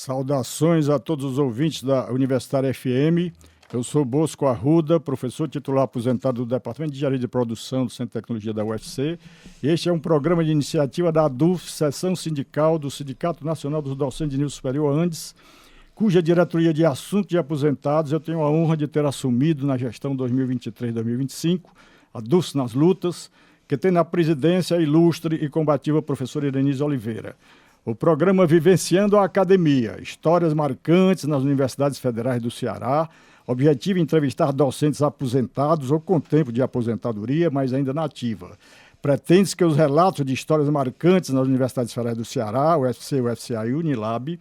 Saudações a todos os ouvintes da Universitária FM. Eu sou Bosco Arruda, professor titular aposentado do Departamento de Engenharia de Produção do Centro de Tecnologia da UFC. E este é um programa de iniciativa da ADUF, Seção Sindical do Sindicato Nacional dos Docentes de Nível Superior, ANDES, cuja diretoria de assuntos de aposentados eu tenho a honra de ter assumido na gestão 2023-2025, a ADUF nas lutas, que tem na presidência a ilustre e combativa professora Irenise Oliveira. O programa Vivenciando a Academia, histórias marcantes nas universidades federais do Ceará, objetivo entrevistar docentes aposentados ou com tempo de aposentadoria, mas ainda na ativa. Pretende-se que os relatos de histórias marcantes nas universidades federais do Ceará, UFC, UFCA e Unilab,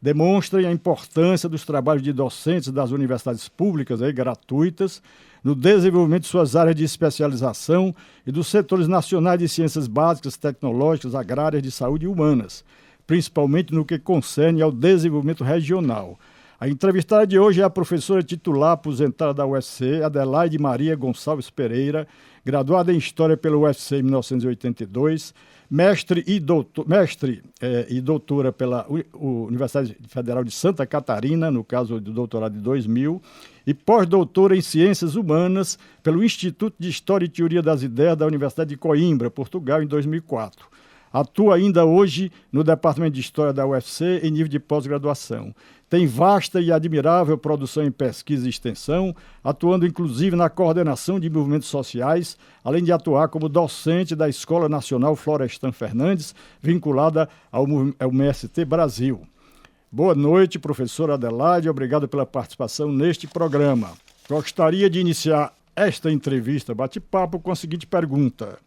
demonstrem a importância dos trabalhos de docentes das universidades públicas gratuitas no desenvolvimento de suas áreas de especialização e dos setores nacionais de ciências básicas, tecnológicas, agrárias, de saúde e humanas, principalmente no que concerne ao desenvolvimento regional. A entrevistada de hoje é a professora titular aposentada da UFC, Adelaide Maria Gonçalves Pereira, graduada em História pela UFC em 1982, mestre e doutora pela Universidade Federal de Santa Catarina, no caso do doutorado de 2000, e pós-doutora em Ciências Humanas pelo Instituto de História e Teoria das Ideias da Universidade de Coimbra, Portugal, em 2004. Atua ainda hoje no Departamento de História da UFC em nível de pós-graduação. Tem vasta e admirável produção em pesquisa e extensão, atuando inclusive na coordenação de movimentos sociais, além de atuar como docente da Escola Nacional Florestan Fernandes, vinculada ao MST Brasil. Boa noite, professora Adelaide, obrigado pela participação neste programa. Gostaria de iniciar esta entrevista, bate-papo, com a seguinte pergunta.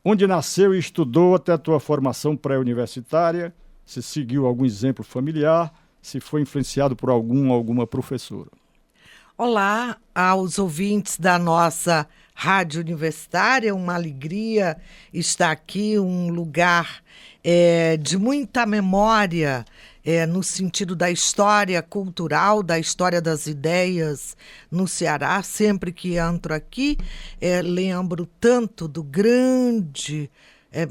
Onde nasceu e estudou até a tua formação pré-universitária? Se seguiu algum exemplo familiar? Se foi influenciado por alguma professora? Olá aos ouvintes da nossa rádio universitária, uma alegria estar aqui, um lugar de muita memória, no sentido da história cultural, da história das ideias no Ceará. Sempre que entro aqui, lembro tanto do grande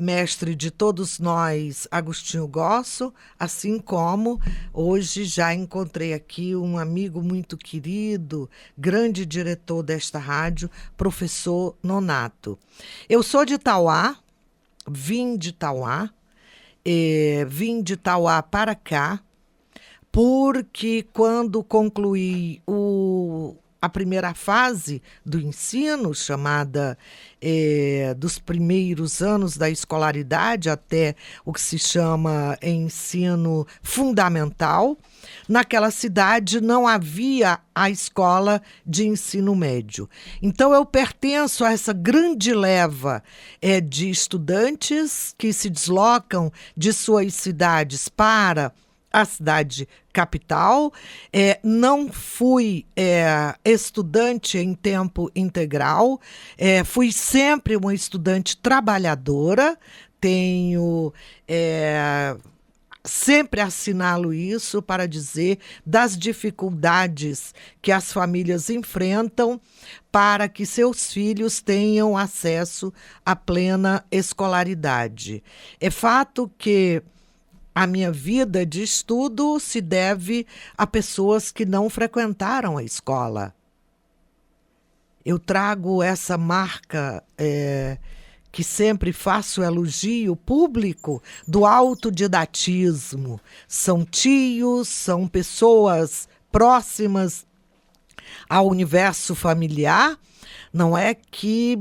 mestre de todos nós, Agostinho Gosso, assim como hoje já encontrei aqui um amigo muito querido, grande diretor desta rádio, professor Nonato. Eu sou de Tauá, vim de Tauá para cá, porque quando concluí a primeira fase do ensino, chamada dos primeiros anos da escolaridade até o que se chama ensino fundamental, naquela cidade não havia a escola de ensino médio. Então eu pertenço a essa grande leva de estudantes que se deslocam de suas cidades para a cidade capital. Não fui estudante em tempo integral, fui sempre uma estudante trabalhadora, sempre assinalo isso para dizer das dificuldades que as famílias enfrentam para que seus filhos tenham acesso à plena escolaridade. É fato que a minha vida de estudo se deve a pessoas que não frequentaram a escola. Eu trago essa marca que sempre faço elogio público do autodidatismo. São tios, são pessoas próximas ao universo familiar, não é que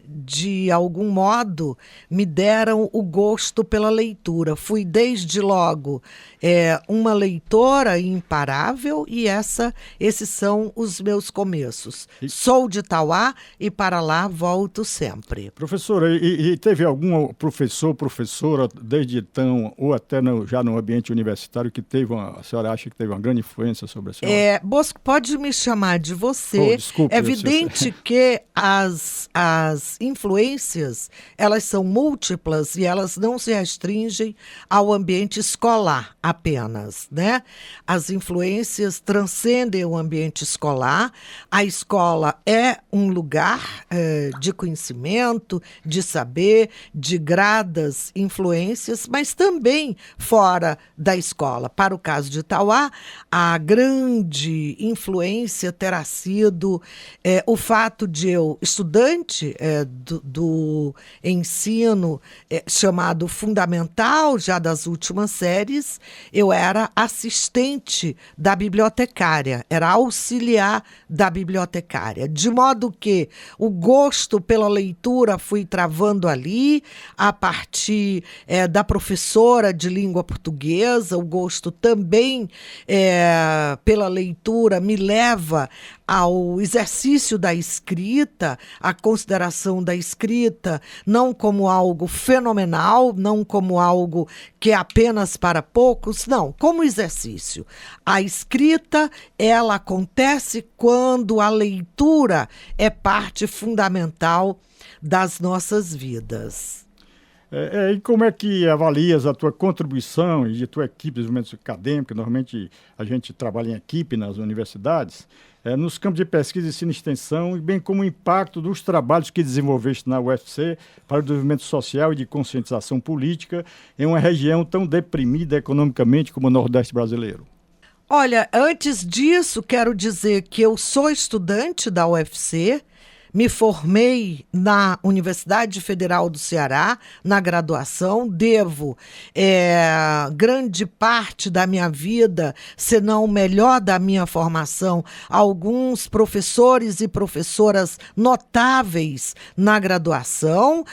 de algum modo, me deram o gosto pela leitura. Fui desde logo uma leitora imparável e esses são os meus começos. Sou de Tauá e para lá volto sempre. Professora, e teve algum professora, desde então, ou até já no ambiente universitário, que a senhora acha que teve uma grande influência sobre a senhora? Bosco, pode me chamar de você. Desculpe. É evidente porque as influências, elas são múltiplas e elas não se restringem ao ambiente escolar apenas, né? As influências transcendem o ambiente escolar. A escola é um lugar de conhecimento, de saber, de gradas influências, mas também fora da escola. Para o caso de Itauá, a grande influência terá sido o fato de eu, estudante do ensino chamado fundamental, já das últimas séries, eu era assistente da bibliotecária, era auxiliar da bibliotecária, de modo que o gosto pela leitura fui travando ali, a partir da professora de língua portuguesa, o gosto também pela leitura me leva ao exercício da escrita, a consideração da escrita não como algo fenomenal, não como algo que é apenas para poucos, não, como exercício. A escrita, ela acontece quando a leitura é parte fundamental das nossas vidas. E como é que avalias a tua contribuição e a tua equipe de desenvolvimento acadêmico? Normalmente a gente trabalha em equipe nas universidades, nos campos de pesquisa, ensino e extensão, bem como o impacto dos trabalhos que desenvolveste na UFC para o desenvolvimento social e de conscientização política em uma região tão deprimida economicamente como o Nordeste brasileiro. Olha, antes disso, quero dizer que eu sou estudante da UFC, me formei na Universidade Federal do Ceará, na graduação, devo grande parte da minha vida, se não o melhor da minha formação, a alguns professores e professoras notáveis na graduação,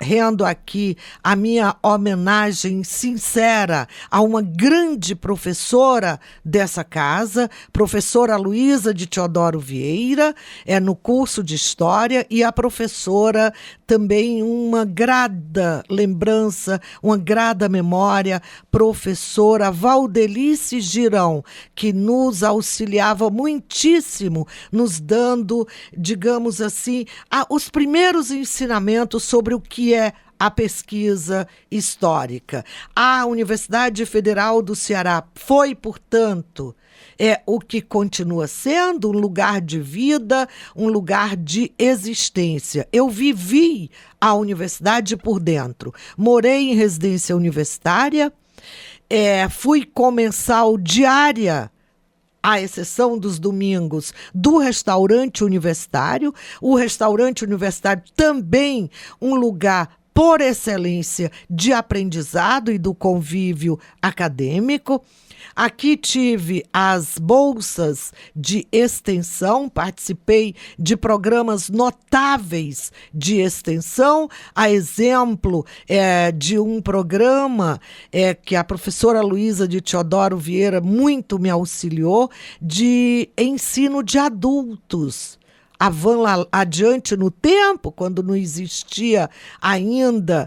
rendo aqui a minha homenagem sincera a uma grande professora dessa casa, professora Luísa de Teodoro Vieira, no curso de História, e a professora também uma grata lembrança, uma grata memória, professora Valdelice Girão, que nos auxiliava muitíssimo, nos dando, digamos assim, os primeiros ensinamentos sobre o que é a pesquisa histórica. A Universidade Federal do Ceará foi, portanto, o que continua sendo um lugar de vida, um lugar de existência. Eu vivi a universidade por dentro. Morei em residência universitária, fui comensal diária, à exceção dos domingos, do restaurante universitário. O restaurante universitário também um lugar por excelência de aprendizado e do convívio acadêmico. Aqui tive as bolsas de extensão, participei de programas notáveis de extensão, a exemplo de um programa que a professora Luísa de Teodoro Vieira muito me auxiliou, de ensino de adultos. Adiante no tempo, quando não existia ainda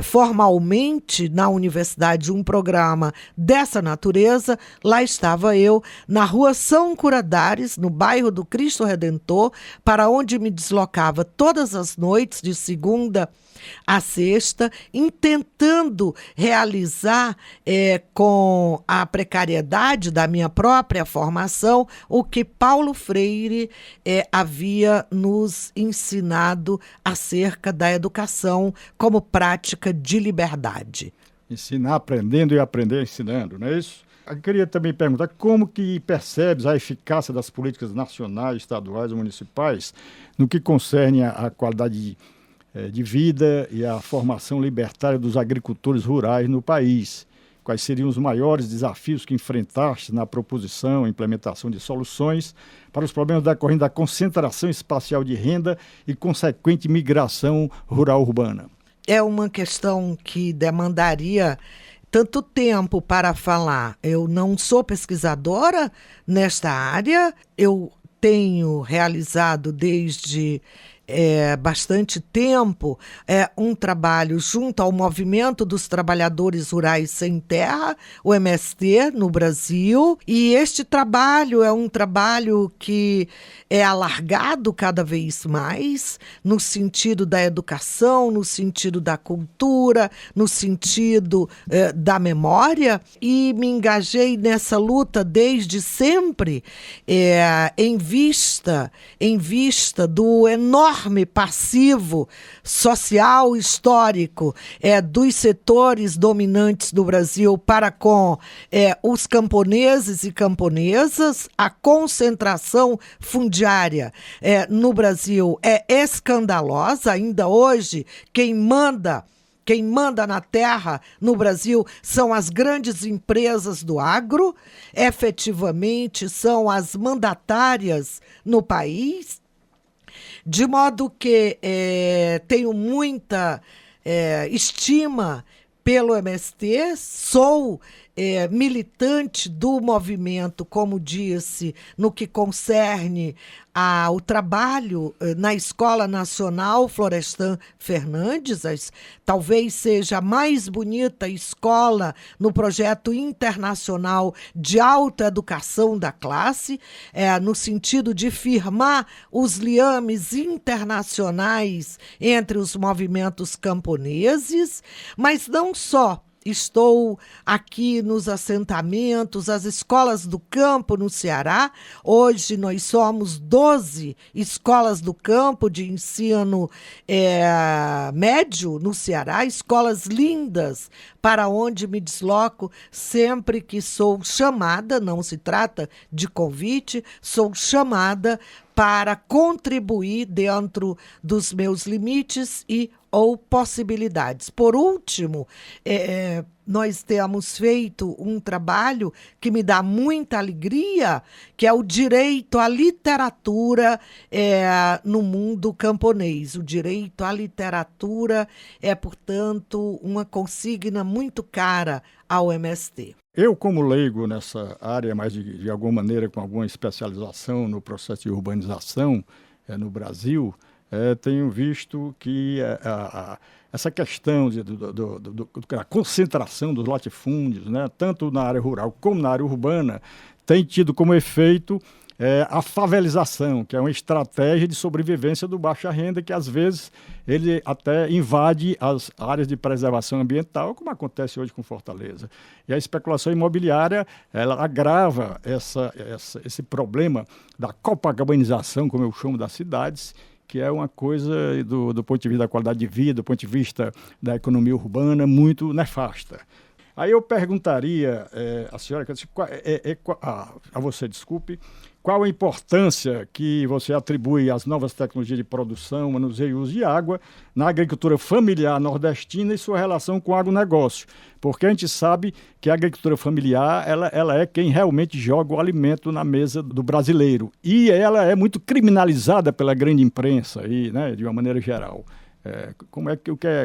formalmente na universidade um programa dessa natureza, lá estava eu, na rua São Curadares, no bairro do Cristo Redentor, para onde me deslocava todas as noites, de segunda a sexta, intentando realizar com a precariedade da minha própria formação o que Paulo Freire havia nos ensinado acerca da educação como prática de liberdade. Ensinar aprendendo e aprender ensinando, não é isso? Eu queria também perguntar como que percebes a eficácia das políticas nacionais, estaduais e municipais no que concerne à qualidade de vida e a formação libertária dos agricultores rurais no país. Quais seriam os maiores desafios que enfrentaste na proposição e implementação de soluções para os problemas decorrentes da concentração espacial de renda e consequente migração rural-urbana? É uma questão que demandaria tanto tempo para falar. Eu não sou pesquisadora nesta área, eu tenho realizado desde bastante tempo, um trabalho junto ao Movimento dos Trabalhadores Rurais Sem Terra, o MST, no Brasil, e este trabalho é um trabalho que é alargado cada vez mais, no sentido da educação, no sentido da cultura, no sentido da memória, e me engajei nessa luta desde sempre, em vista do enorme passivo social histórico dos setores dominantes do Brasil para com os camponeses e camponesas. A concentração fundiária no Brasil é escandalosa. Ainda hoje, quem manda na terra no Brasil são as grandes empresas do agro, efetivamente são as mandatárias no país, de modo que tenho muita estima pelo MST, sou militante do movimento, como disse, no que concerne ao trabalho na Escola Nacional Florestan Fernandes, talvez seja a mais bonita escola no projeto internacional de autoeducação da classe, no sentido de firmar os liames internacionais entre os movimentos camponeses, mas não só. Estou aqui nos assentamentos, as escolas do campo no Ceará. Hoje nós somos 12 escolas do campo de ensino médio no Ceará, escolas lindas para onde me desloco sempre que sou chamada, não se trata de convite, sou chamada para contribuir dentro dos meus limites ou possibilidades. Por último, nós temos feito um trabalho que me dá muita alegria, que é o direito à literatura no mundo camponês. O direito à literatura é, portanto, uma consigna muito cara ao MST. Eu, como leigo nessa área, mas de alguma maneira com alguma especialização no processo de urbanização no Brasil, tenho visto que essa questão da concentração dos latifúndios, né, tanto na área rural como na área urbana, tem tido como efeito a favelização, que é uma estratégia de sobrevivência do baixa renda, que às vezes ele até invade as áreas de preservação ambiental, como acontece hoje com Fortaleza. E a especulação imobiliária, ela agrava esse problema da copacabanização, como eu chamo, das cidades, que é uma coisa, do ponto de vista da qualidade de vida, do ponto de vista da economia urbana, muito nefasta. Aí eu perguntaria à senhora, a você, desculpe, qual a importância que você atribui às novas tecnologias de produção, manuseio e uso de água na agricultura familiar nordestina e sua relação com o agronegócio? Porque a gente sabe que a agricultura familiar ela é quem realmente joga o alimento na mesa do brasileiro. E ela é muito criminalizada pela grande imprensa, né, de uma maneira geral.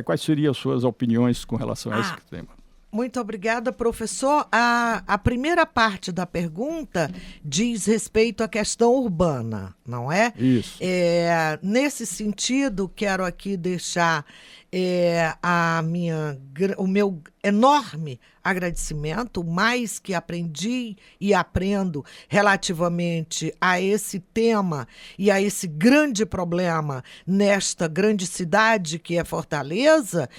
Quais seriam as suas opiniões com relação a esse tema? Muito obrigada, professor. A primeira parte da pergunta diz respeito à questão urbana, não é? Isso. Nesse sentido, quero aqui deixar o meu enorme agradecimento, mais que aprendi e aprendo relativamente a esse tema e a esse grande problema nesta grande cidade que é Fortaleza.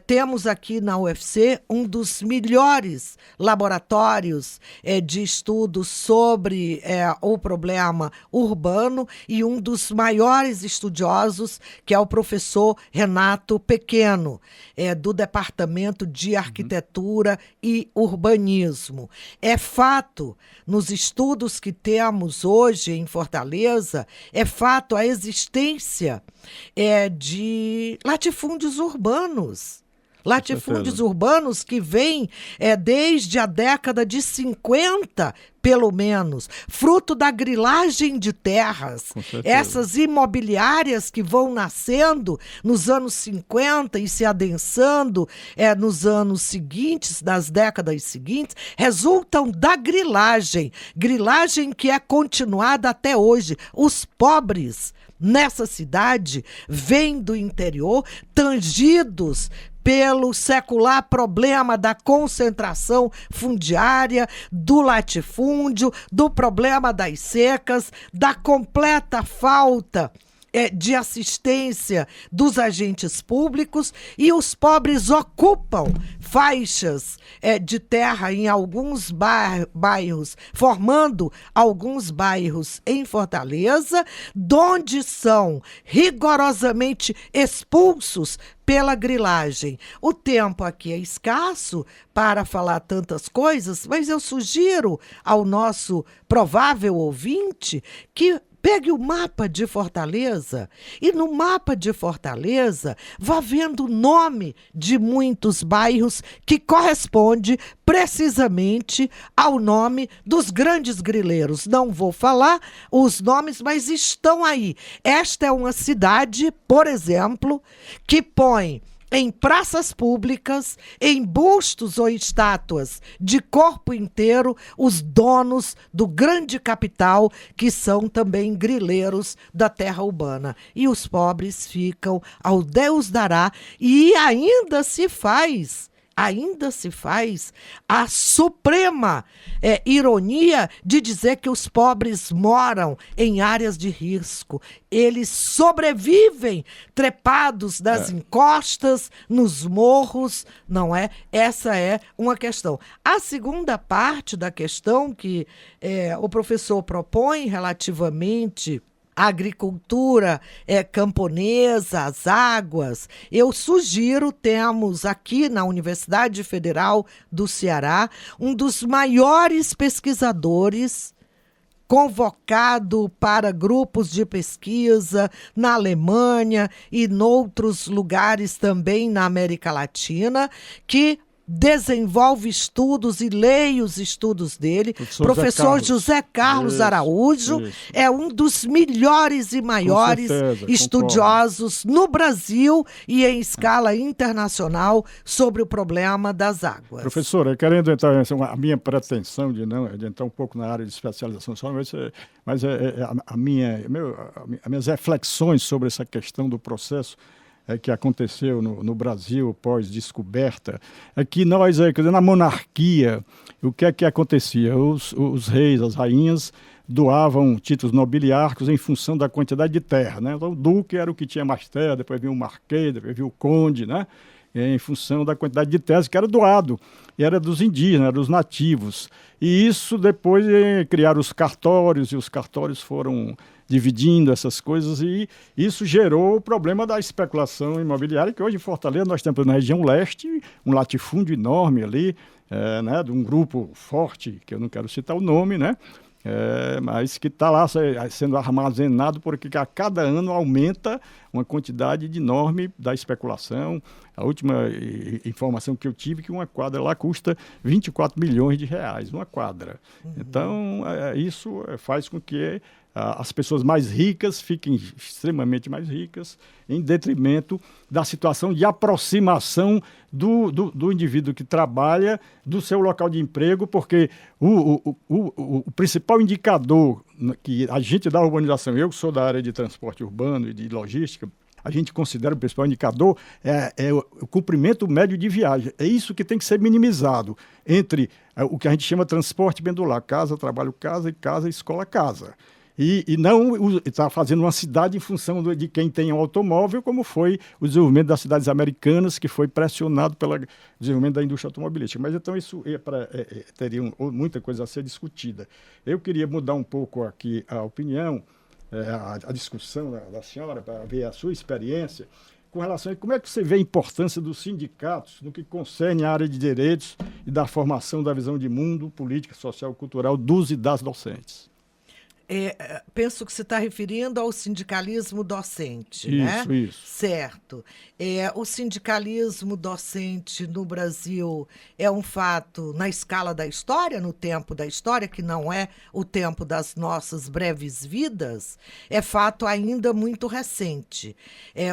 Temos aqui na UFC um dos melhores laboratórios de estudos sobre o problema urbano e um dos maiores estudiosos, que é o professor Renato Pequeno, do Departamento de Arquitetura e Urbanismo. É fato, nos estudos que temos hoje em Fortaleza, é fato a existência de latifúndios urbanos. Latifúndios urbanos que vêm desde a década de 50, pelo menos, fruto da grilagem de terras. Essas imobiliárias que vão nascendo nos anos 50 e se adensando nos anos seguintes, nas décadas seguintes, resultam da grilagem que é continuada até hoje. Os pobres nessa cidade vêm do interior, tangidos pelo secular problema da concentração fundiária, do latifúndio, do problema das secas, da completa falta de assistência dos agentes públicos, e os pobres ocupam faixas de terra em alguns bairros, formando alguns bairros em Fortaleza, donde são rigorosamente expulsos pela grilagem. O tempo aqui é escasso para falar tantas coisas, mas eu sugiro ao nosso provável ouvinte que pegue o mapa de Fortaleza e no mapa de Fortaleza vá vendo o nome de muitos bairros que corresponde precisamente ao nome dos grandes grileiros. Não vou falar os nomes, mas estão aí. Esta é uma cidade, por exemplo, que põe em praças públicas, em bustos ou estátuas de corpo inteiro, os donos do grande capital, que são também grileiros da terra urbana. E os pobres ficam ao Deus dará, e ainda se faz a suprema ironia de dizer que os pobres moram em áreas de risco. Eles sobrevivem trepados nas encostas, nos morros, não é? Essa é uma questão. A segunda parte da questão que o professor propõe relativamente a agricultura camponesa, as águas. Eu sugiro, temos aqui na Universidade Federal do Ceará um dos maiores pesquisadores convocado para grupos de pesquisa na Alemanha e noutros lugares também na América Latina, que desenvolve estudos e leia os estudos dele. Professor José Carlos Araújo é um dos melhores e maiores estudiosos no Brasil e em escala internacional sobre o problema das águas. Professora, querendo entrar, a minha pretensão de entrar um pouco na área de especialização só, mas as minhas reflexões sobre essa questão do processo que aconteceu no Brasil pós-descoberta, é que nós, quer dizer, na monarquia, o que é que acontecia? Os reis, as rainhas, doavam títulos nobiliárquicos em função da quantidade de terra, né? Então, o duque era o que tinha mais terra, depois vinha o marquês, depois vinha o conde, né? Em função da quantidade de terras que era doado, e era dos indígenas, era dos nativos. E isso depois criaram os cartórios, e os cartórios foram dividindo essas coisas, e isso gerou o problema da especulação imobiliária, que hoje em Fortaleza nós temos na região leste um latifúndio enorme ali, né, de um grupo forte, que eu não quero citar o nome, né, mas que está lá sendo armazenado porque a cada ano aumenta uma quantidade enorme da especulação. A última informação que eu tive é que uma quadra lá custa 24 milhões de reais, uma quadra. Uhum. Então, isso faz com que as pessoas mais ricas fiquem extremamente mais ricas, em detrimento da situação de aproximação do indivíduo que trabalha do seu local de emprego, porque o principal indicador que a gente da urbanização, eu que sou da área de transporte urbano e de logística, a gente considera o principal indicador o cumprimento médio de viagem. É isso que tem que ser minimizado entre o que a gente chama de transporte pendular, casa, trabalho, casa, e casa, escola, casa. E não está fazendo uma cidade em função de quem tem um automóvel, como foi o desenvolvimento das cidades americanas, que foi pressionado pelo desenvolvimento da indústria automobilística. Mas então isso teria muita coisa a ser discutida. Eu queria mudar um pouco aqui a opinião, a discussão da senhora, para ver a sua experiência, com relação a como é que você vê a importância dos sindicatos no que concerne à área de direitos e da formação da visão de mundo, política, social e cultural dos e das docentes. Penso que você está referindo ao sindicalismo docente, isso, né? Isso. Certo. O sindicalismo docente no Brasil é um fato na escala da história, no tempo da história, que não é o tempo das nossas breves vidas, é fato ainda muito recente.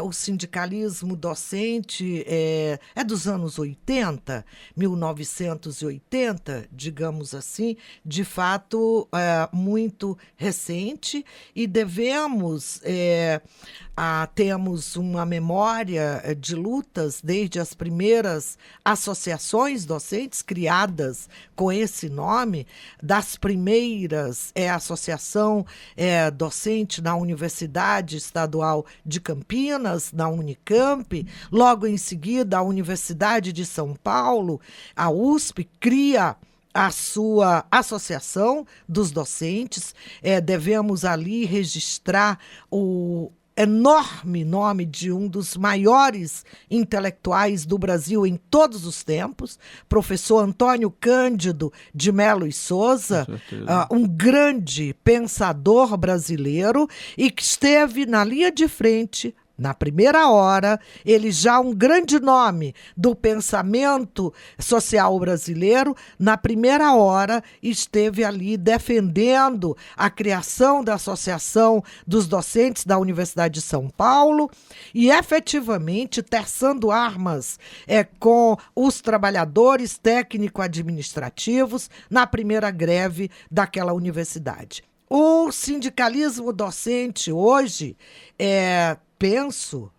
O sindicalismo docente é dos anos 80, 1980, digamos assim, de fato muito recente e devemos, temos uma memória de lutas desde as primeiras associações docentes criadas com esse nome, das primeiras a Associação Docente na Universidade Estadual de Campinas, na Unicamp, logo em seguida a Universidade de São Paulo, a USP, cria a sua associação dos docentes. Devemos ali registrar o enorme nome de um dos maiores intelectuais do Brasil em todos os tempos, professor Antônio Cândido de Melo e Souza, um grande pensador brasileiro e que esteve na linha de frente. Na primeira hora, ele já um grande nome do pensamento social brasileiro, na primeira hora esteve ali defendendo a criação da Associação dos Docentes da Universidade de São Paulo e efetivamente terçando armas com os trabalhadores técnico-administrativos na primeira greve daquela universidade. O sindicalismo docente hoje penso,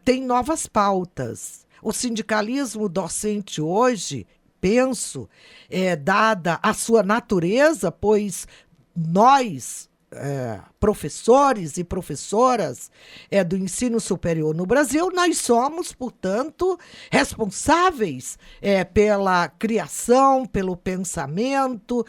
tem novas pautas. O sindicalismo docente hoje, penso, dada a sua natureza, pois nós, professores e professoras do ensino superior no Brasil, nós somos, portanto, responsáveis pela criação, pelo pensamento,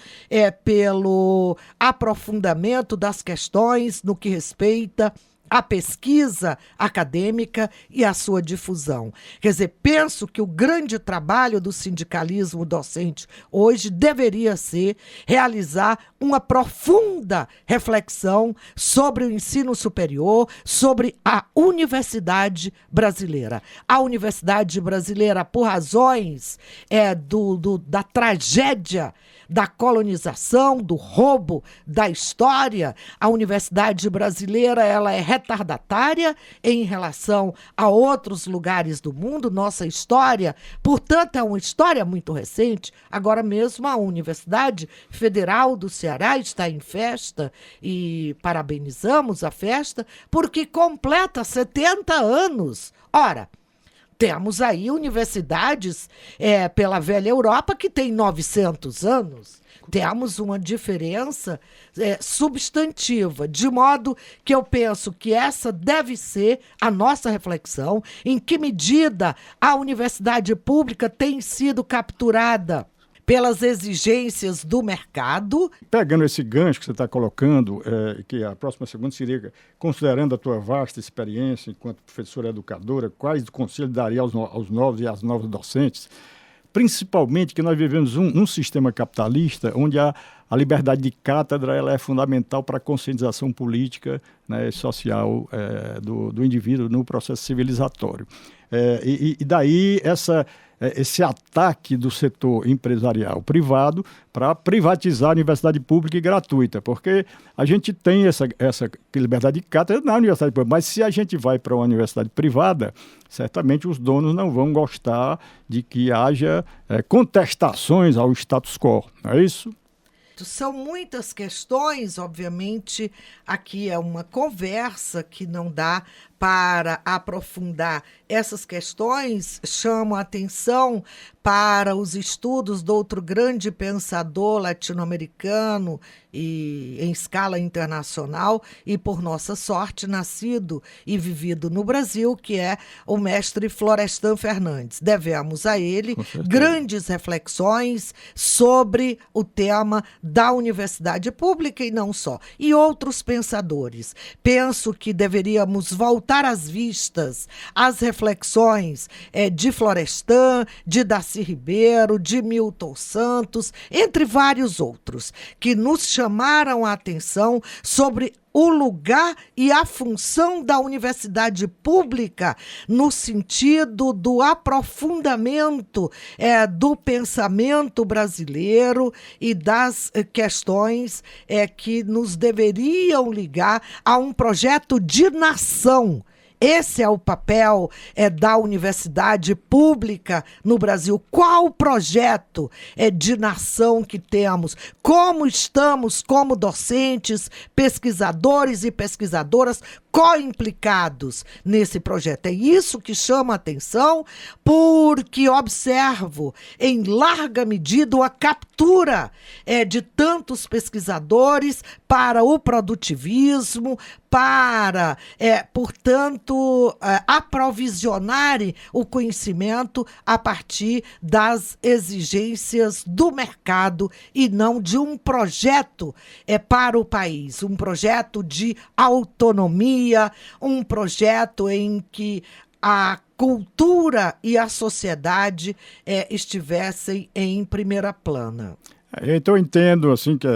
pelo aprofundamento das questões no que respeita a pesquisa acadêmica e a sua difusão. Quer dizer, penso que o grande trabalho do sindicalismo docente hoje deveria ser realizar uma profunda reflexão sobre o ensino superior, sobre a universidade brasileira. A universidade brasileira, por razões da tragédia da colonização, do roubo da história, a universidade brasileira ela é retardatária em relação a outros lugares do mundo. Nossa história, portanto, é uma história muito recente. Agora mesmo a Universidade Federal do Ceará está em festa e parabenizamos a festa porque completa 70 anos. Ora, temos aí universidades pela velha Europa que tem 900 anos. Temos uma diferença substantiva, de modo que eu penso que essa deve ser a nossa reflexão, em que medida a universidade pública tem sido capturada pelas exigências do mercado. Pegando esse gancho que você está colocando, que a próxima segunda seria, considerando a tua vasta experiência enquanto professora educadora, quais conselhos daria aos novos e às novas docentes? Principalmente que nós vivemos num sistema capitalista onde a liberdade de cátedra ela é fundamental para a conscientização política, né, social do indivíduo no processo civilizatório. E daí esse ataque do setor empresarial privado para privatizar a universidade pública e gratuita, porque a gente tem essa liberdade de cátedra na universidade pública, mas se a gente vai para uma universidade privada, certamente os donos não vão gostar de que haja contestações ao status quo, não é isso? São muitas questões, obviamente, aqui é uma conversa que não dá para aprofundar essas questões. Chamo a atenção para os estudos do outro grande pensador latino-americano e em escala internacional e, por nossa sorte, nascido e vivido no Brasil, que é o mestre Florestan Fernandes. Devemos a ele grandes reflexões sobre o tema da universidade pública e não só. E outros pensadores. Penso que deveríamos voltar às vistas às reflexões de Florestan, de Darcy Ribeiro, de Milton Santos, entre vários outros, que nos chamaram a atenção sobre o lugar e a função da universidade pública no sentido do aprofundamento do pensamento brasileiro e das questões que nos deveriam ligar a um projeto de nação Esse é o papel da universidade pública no Brasil. Qual o projeto de nação que temos? Como estamos como docentes, pesquisadores e pesquisadoras co-implicados nesse projeto? É isso que chama a atenção, porque observo em larga medida a captura de tantos pesquisadores para o produtivismo, para, portanto, aprovisionarem o conhecimento a partir das exigências do mercado e não de um projeto para o país, um projeto de autonomia, um projeto em que a cultura e a sociedade estivessem em primeira plana. Então, eu entendo assim, que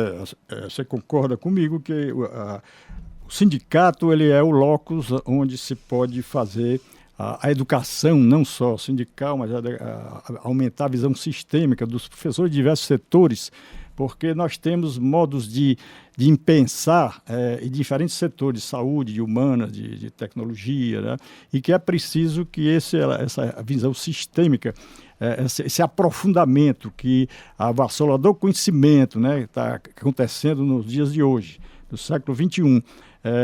você concorda comigo que o sindicato ele é o locus onde se pode fazer a educação, não só sindical, mas aumentar a visão sistêmica dos professores de diversos setores, porque nós temos modos de pensar em diferentes setores, de saúde, de humanas, de tecnologia, né? E que é preciso que essa visão sistêmica, esse aprofundamento que avassalador conhecimento, né, está acontecendo nos dias de hoje, do século XXI,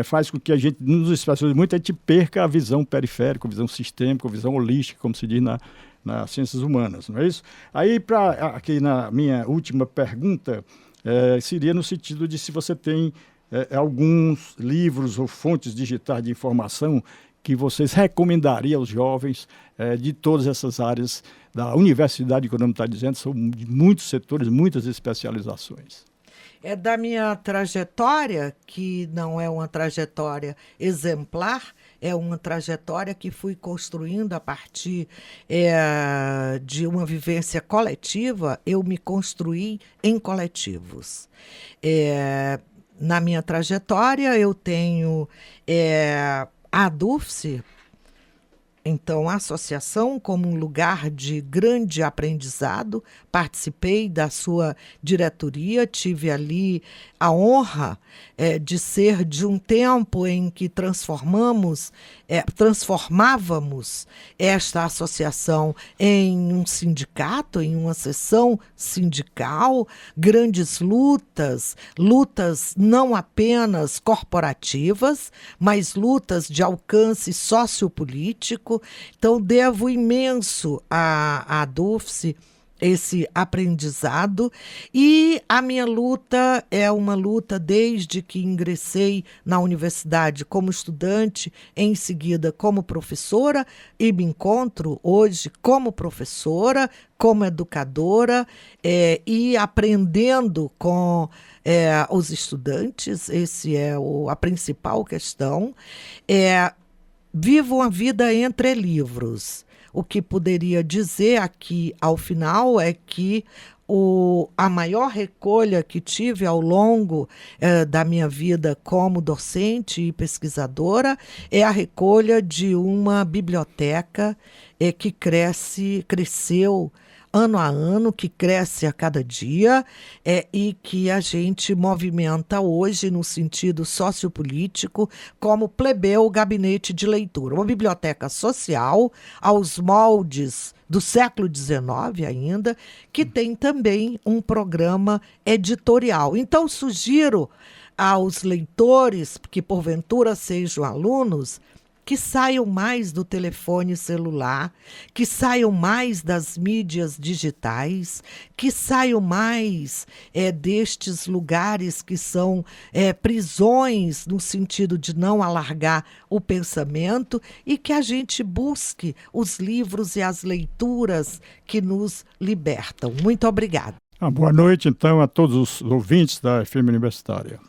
faz com que a gente, nos especialistas, muito a gente perca a visão periférica, a visão sistêmica, a visão holística, como se diz nas ciências humanas, não é isso? Aí, aqui na minha última pergunta, seria no sentido de se você tem alguns livros ou fontes digitais de informação que vocês recomendariam aos jovens de todas essas áreas da universidade, que o nome está dizendo, são de muitos setores, muitas especializações. É da minha trajetória, que não é uma trajetória exemplar, é uma trajetória que fui construindo a partir de uma vivência coletiva. Eu me construí em coletivos. Na minha trajetória, eu tenho a DUFSE, então, a associação como um lugar de grande aprendizado, participei da sua diretoria, tive ali a honra de ser de um tempo em que transformávamos esta associação em um sindicato, em uma seção sindical, grandes lutas não apenas corporativas, mas lutas de alcance sociopolítico. Então, devo imenso à DUFSE esse aprendizado, e a minha luta é uma luta desde que ingressei na universidade como estudante, em seguida como professora, e me encontro hoje como professora, como educadora, e aprendendo com os estudantes. Esse é a principal questão. Vivo uma vida entre livros. O que poderia dizer aqui ao final é que a maior recolha que tive ao longo da minha vida como docente e pesquisadora é a recolha de uma biblioteca que cresceu ano a ano, que cresce a cada dia, e que a gente movimenta hoje no sentido sociopolítico como plebeu gabinete de leitura. Uma biblioteca social aos moldes do século XIX ainda, que tem também um programa editorial. Então, sugiro aos leitores, que porventura sejam alunos, que saiam mais do telefone celular, que saiam mais das mídias digitais, que saiam mais destes lugares que são prisões, no sentido de não alargar o pensamento, e que a gente busque os livros e as leituras que nos libertam. Muito obrigada. Boa noite, então, a todos os ouvintes da FM Universitária.